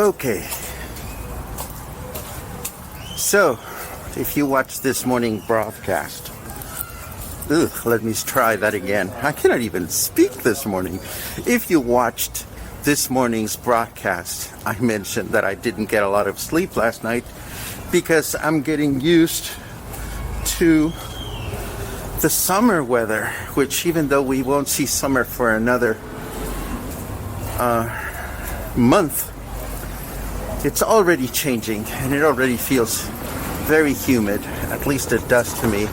Okay. So, if you watched this morning broadcast, let me try that again. I cannot even speak this morning. If you watched this morning's broadcast, I mentioned that I didn't get a lot of sleep last night because I'm getting used to the summer weather, which even though we won't see summer for another month, it's already changing and it already feels very humid. At least it does to me.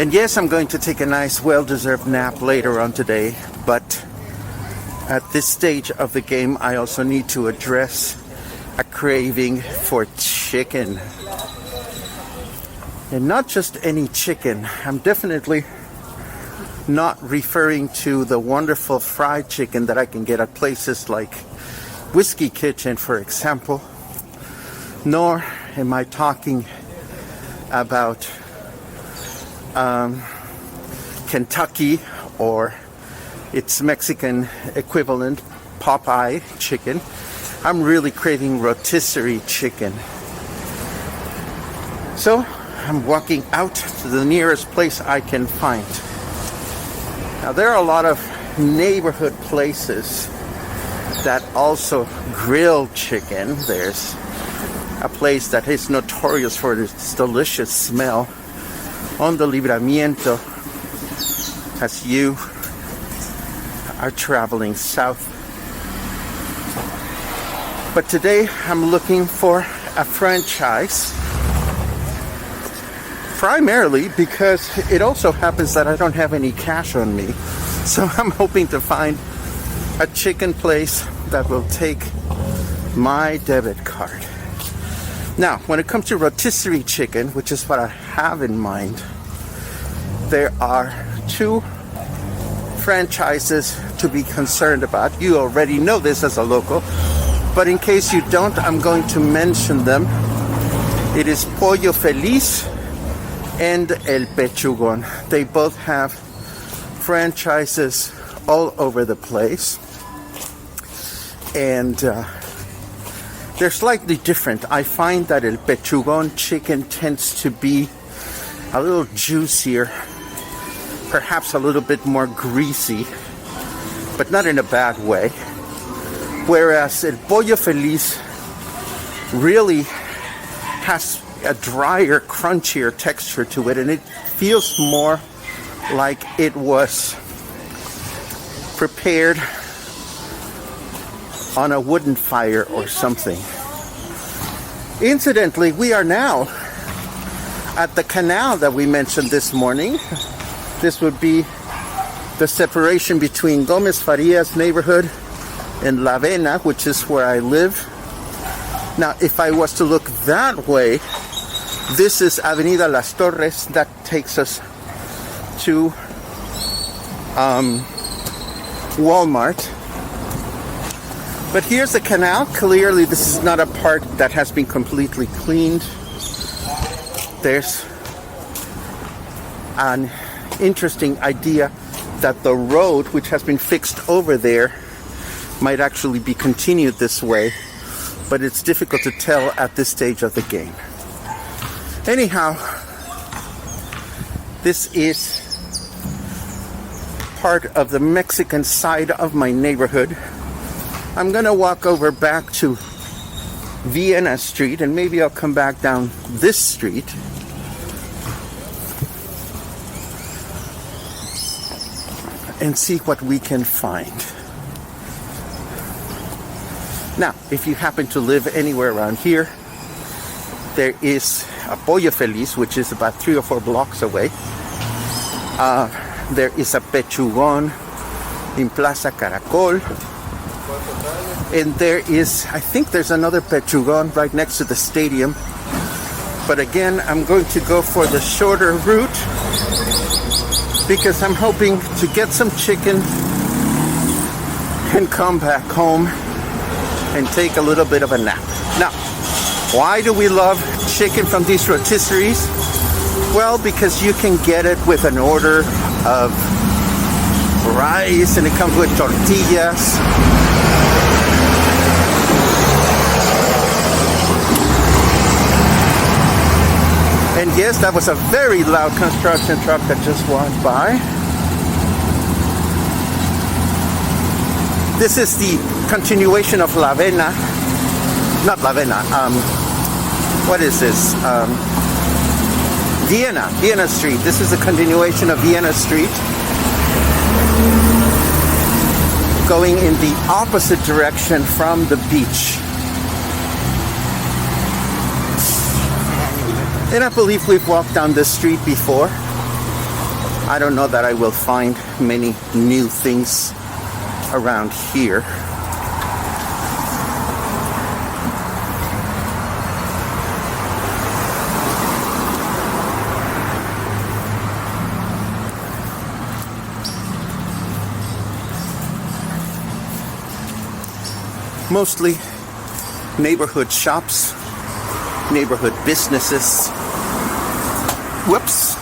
And yes, I'm going to take a nice well-deserved nap later on today, but at this stage of the game I also need to address a craving for chicken. And not just any chicken. I'm definitely not referring to the wonderful fried chicken that I can get at places like Whiskey Kitchen, for example. Nor am I talking about Kentucky or its Mexican equivalent, Popeye chicken. I'm really craving rotisserie chicken. So I'm walking out to the nearest place I can find. Now there are a lot of neighborhood places that also grill chicken. There's a place that is notorious for its delicious smell on the Libramiento as you are traveling south. But today I'm looking for a franchise, primarily because it also happens that I don't have any cash on me. So I'm hoping to find a chicken place that will take my debit card. Now, when it comes to rotisserie chicken, which is what I have in mind, there are two franchises to be concerned about. You already know this as a local, but in case you don't, I'm going to mention them. It is Pollo Feliz and El Pechugon. They both have franchises all over the place, and they're slightly different. I find that El Pechugon chicken tends to be a little juicier, perhaps a little bit more greasy, but not in a bad way. Whereas El Pollo Feliz really has a drier, crunchier texture to it, and it feels more like it was prepared on a wooden fire or something. Incidentally, we are now at the canal that we mentioned this morning. This would be the separation between Gómez Farías neighborhood and La Vena, which is where I live. Now, if I was to look that way, this is Avenida Las Torres. That takes us to Walmart. But here's the canal. Clearly, this is not a part that has been completely cleaned. There's an interesting idea that the road, which has been fixed over there, might actually be continued this way, but it's difficult to tell at this stage of the game. Anyhow, this is part of the Mexican side of my neighborhood. I'm gonna walk over back to Vena Street, and maybe I'll come back down this street. And see what we can find. Now, if you happen to live anywhere around here, there is a Pollo Feliz, which is about 3 or 4 blocks away. There is a Pechugon in Plaza Caracol. And there is, I think there's another Pechugon right next to the stadium. But again, I'm going to go for the shorter route because I'm hoping to get some chicken and come back home and take a little bit of a nap. Now, why do we love chicken from these rotisseries? Well, because you can get it with an order of rice, and it comes with tortillas. yes, that was a very loud construction truck that just walked by. This is the continuation of La Vena. Not La Vena. What is this? Vena Street. This is a continuation of Vena Street, going in the opposite direction from the beach. And I believe we've walked down this street before. I don't know that I will find many new things around here. Mostly neighborhood shops, neighborhood businesses. Whoops.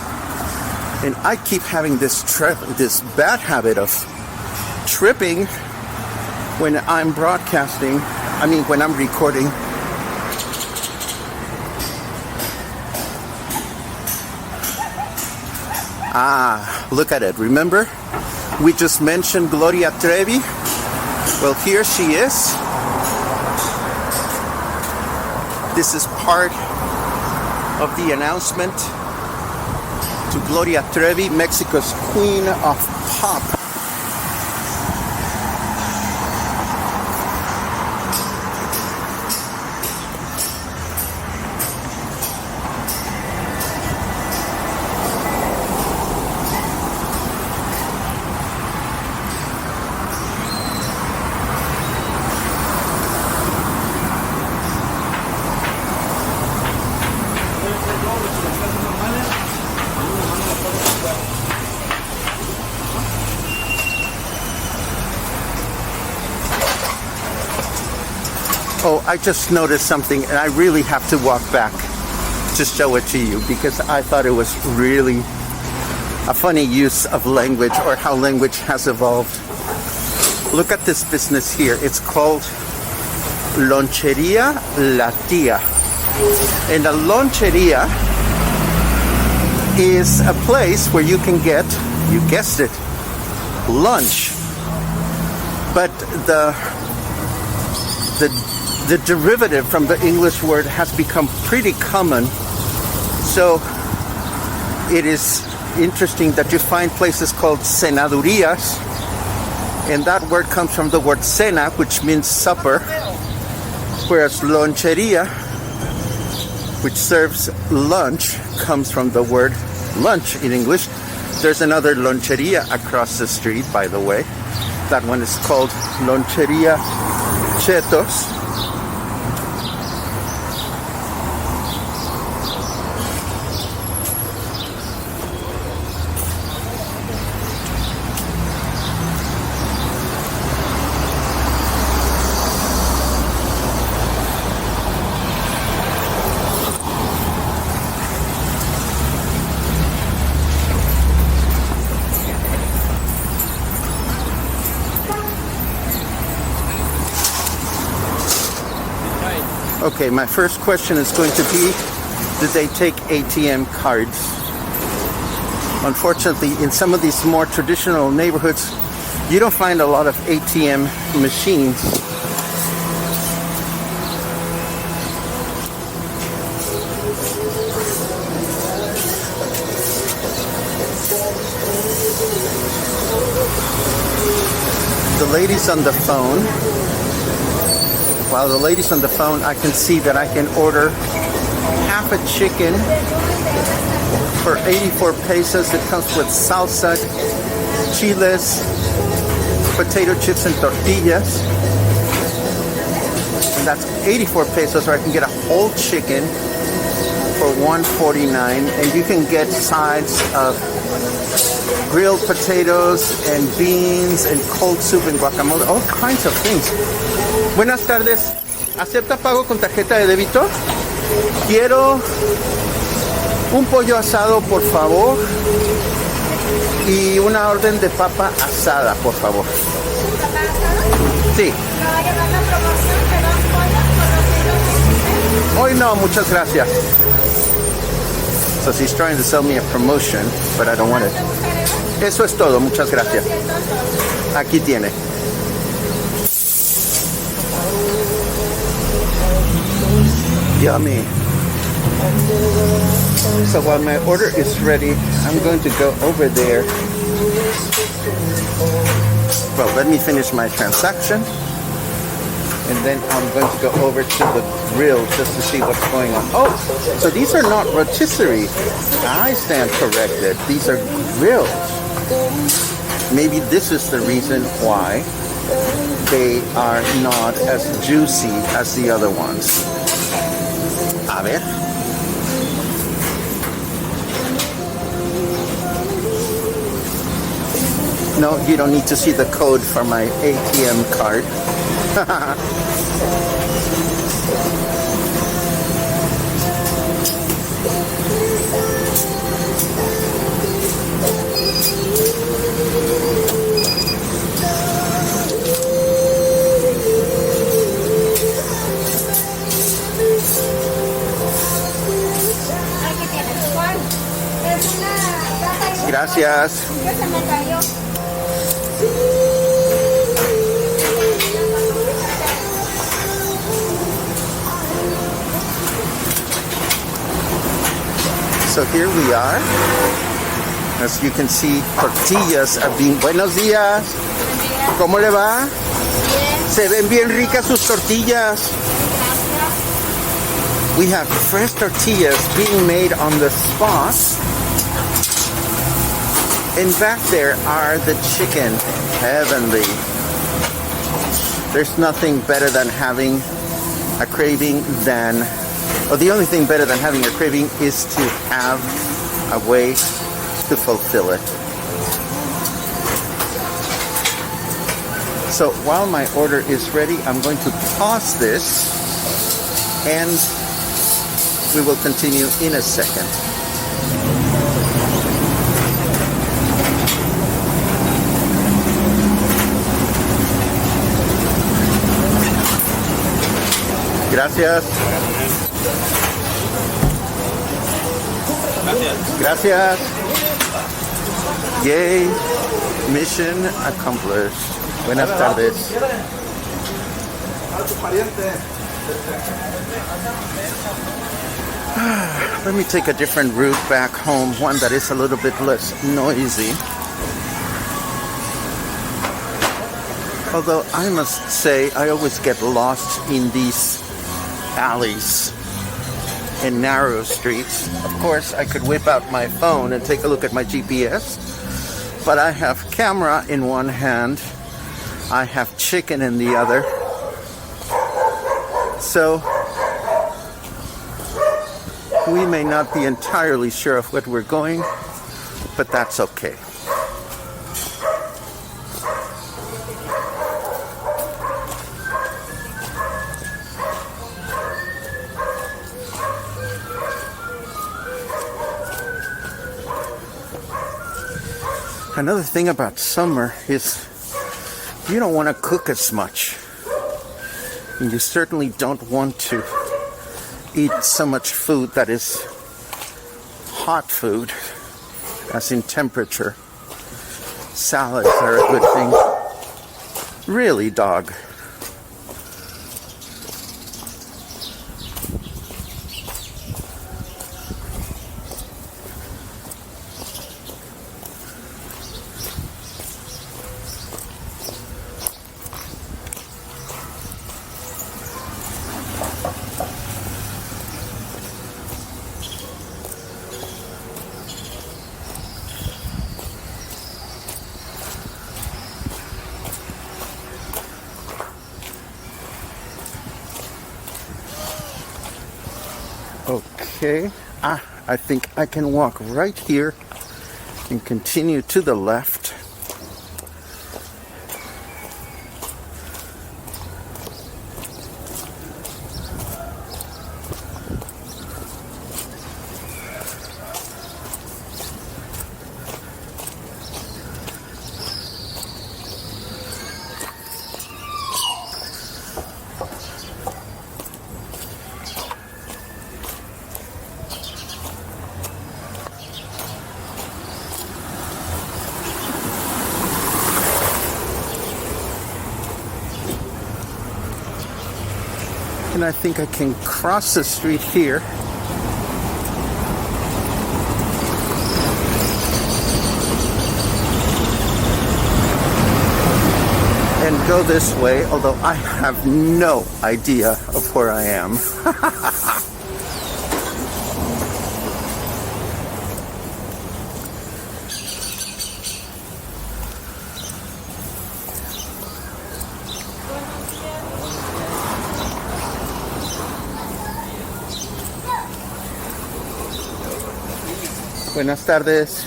And I keep having this bad habit of tripping when I'm broadcasting. I mean, when I'm recording. Look at it. Remember? We just mentioned Gloria Trevi. Well, here she is. This is part of the announcement to Gloria Trevi, Mexico's Queen of Pop. Oh, I just noticed something, and I really have to walk back to show it to you because I thought it was really a funny use of language, or how language has evolved. Look at this business here. It's called Loncheria La Tía. And a loncheria is a place where you can get, you guessed it, lunch. But the derivative from the English word has become pretty common. So it is interesting that you find places called cenadurias, and that word comes from the word cena, which means supper, whereas loncheria, which serves lunch, comes from the word lunch in English. There's another loncheria across the street, by the way. That one is called Loncheria Chetos. Okay, my first question is going to be, do they take ATM cards? Unfortunately, in some of these more traditional neighborhoods, you don't find a lot of ATM machines. The lady's on the phone. While the lady's on the phone, I can see that I can order half a chicken for 84 pesos. It comes with salsa, chiles, potato chips, and tortillas. And that's 84 pesos, or I can get a whole chicken for 149. And you can get sides of grilled potatoes and beans and cold soup and guacamole, all kinds of things. Buenas tardes. ¿Acepta pago con tarjeta de débito? Quiero un pollo asado, por favor, y una orden de papa asada, por favor. ¿Papa asada? Sí. ¿No va a llevar la promoción de 2 pollos por 2 kilos? Hoy no, muchas gracias. So she's trying to sell me a promotion, but I don't want it. Eso es todo, muchas gracias. Aquí tiene. Yummy. So while my order is ready, I'm going to go over there. Well, let me finish my transaction, and then I'm going to go over to the grill just to see what's going on. Oh, so these are not rotisserie. I stand corrected. These are grilled. Maybe this is the reason why they are not as juicy as the other ones. A ver. No, you don't need to see the code for my ATM card. Gracias. So here we are. As you can see, tortillas are being... Buenos días. ¿Cómo le va? Se ven bien ricas sus tortillas. We have fresh tortillas being made on the spot. And back there are the chicken. Heavenly. There's nothing better than having a craving than... Well, the only thing better than having a craving is to have a way to fulfill it. So while my order is ready, I'm going to pause this and we will continue in a second. Gracias. Gracias. Yay. Mission accomplished. Buenas tardes. Let me take a different route back home, one that is a little bit less noisy. Although I must say, I always get lost in these alleys and narrow streets. Of course, I could whip out my phone and take a look at my GPS, but I have camera in one hand, I have chicken in the other. So we may not be entirely sure of where we're going, but that's okay. Another thing about summer is you don't want to cook as much. And you certainly don't want to eat so much food that is hot food, as in temperature. Salads are a good thing. Really, dog. Okay, I think I can walk right here and continue to the left. And I think I can cross the street here. And go this way, although I have no idea of where I am. Buenas tardes.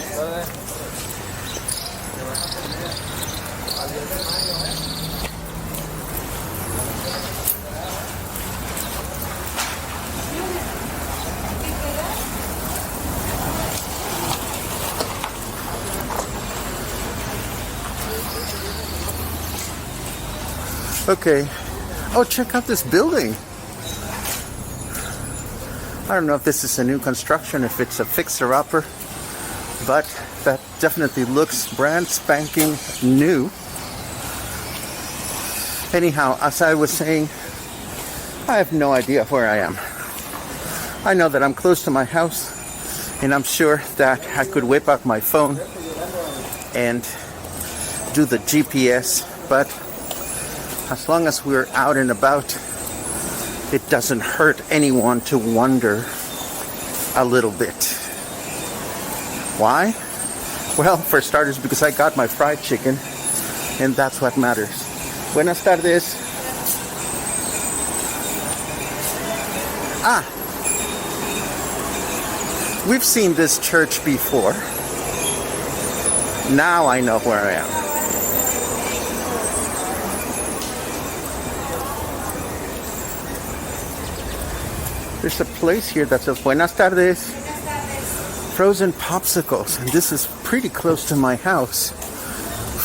Okay. Oh, check out this building. I don't know if this is a new construction, if it's a fixer-upper, but that definitely looks brand spanking new. Anyhow, as I was saying, I have no idea where I am. I know that I'm close to my house, and I'm sure that I could whip out my phone and do the GPS, but as long as we're out and about, it doesn't hurt anyone to wonder a little bit. Why? Well, for starters, because I got my fried chicken, and that's what matters. Buenas tardes. We've seen this church before. Now I know where I am. There's a place here that says Buenas tardes. Frozen popsicles, and this is pretty close to my house.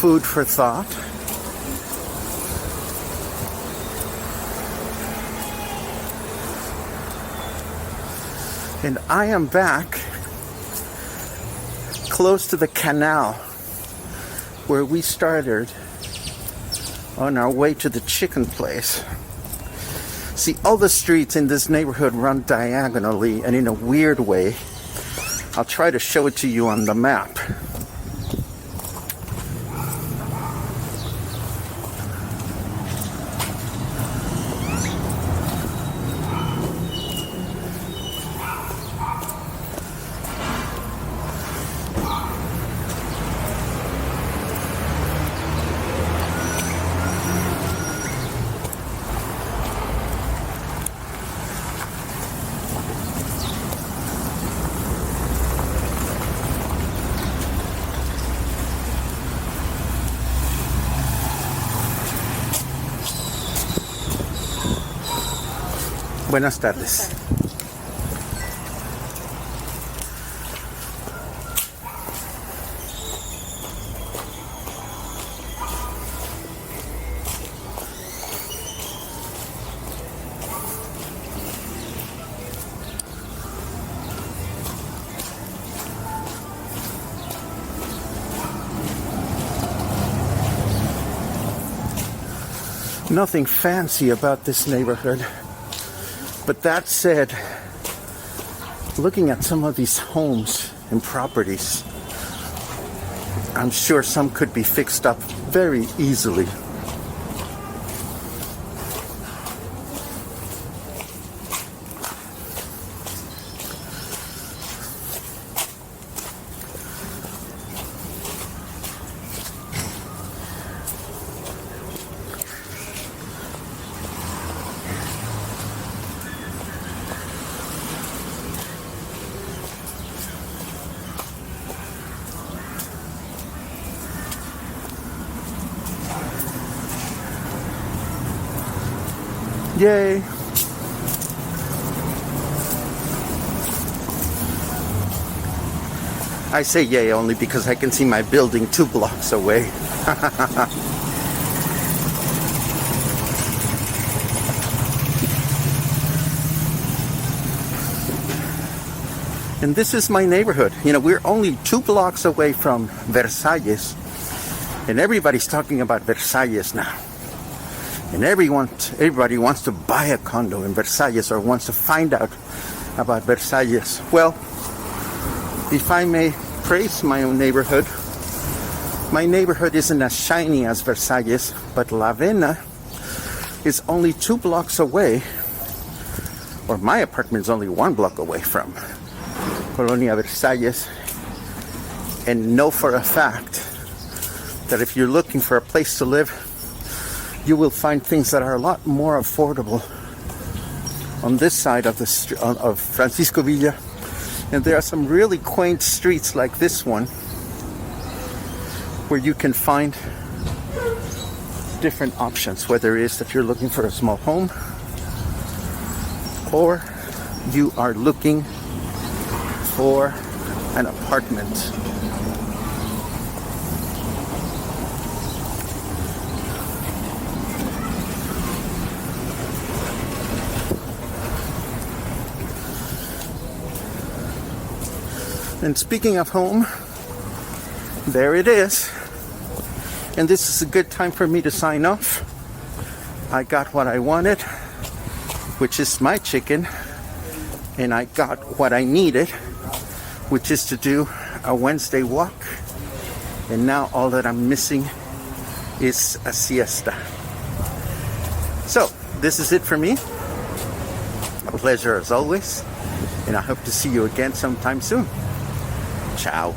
Food for thought. And I am back close to the canal where we started on our way to the chicken place. See, all the streets in this neighborhood run diagonally and in a weird way. I'll try to show it to you on the map. Buenas tardes. Nothing fancy about this neighborhood. But that said, looking at some of these homes and properties, I'm sure some could be fixed up very easily. Yay! I say yay only because I can see my building 2 blocks away. And this is my neighborhood. You know, we're only 2 blocks away from Versalles, and everybody's talking about Versalles now. And everybody wants to buy a condo in Versalles or wants to find out about Versalles. Well, if I may praise my own neighborhood, my neighborhood isn't as shiny as Versalles, but La Vena is only 2 blocks away, or my apartment is only 1 block away from Colonia Versalles, and know for a fact that if you're looking for a place to live, you will find things that are a lot more affordable on this side of the of Francisco Villa. And there are some really quaint streets like this one where you can find different options, whether it is that you're looking for a small home or you are looking for an apartment. And speaking of home, there it is. And this is a good time for me to sign off. I got what I wanted, which is my chicken, and I got what I needed, which is to do a Wednesday walk. And now all that I'm missing is a siesta. So this is it for me. A pleasure as always, and I hope to see you again sometime soon. Ciao.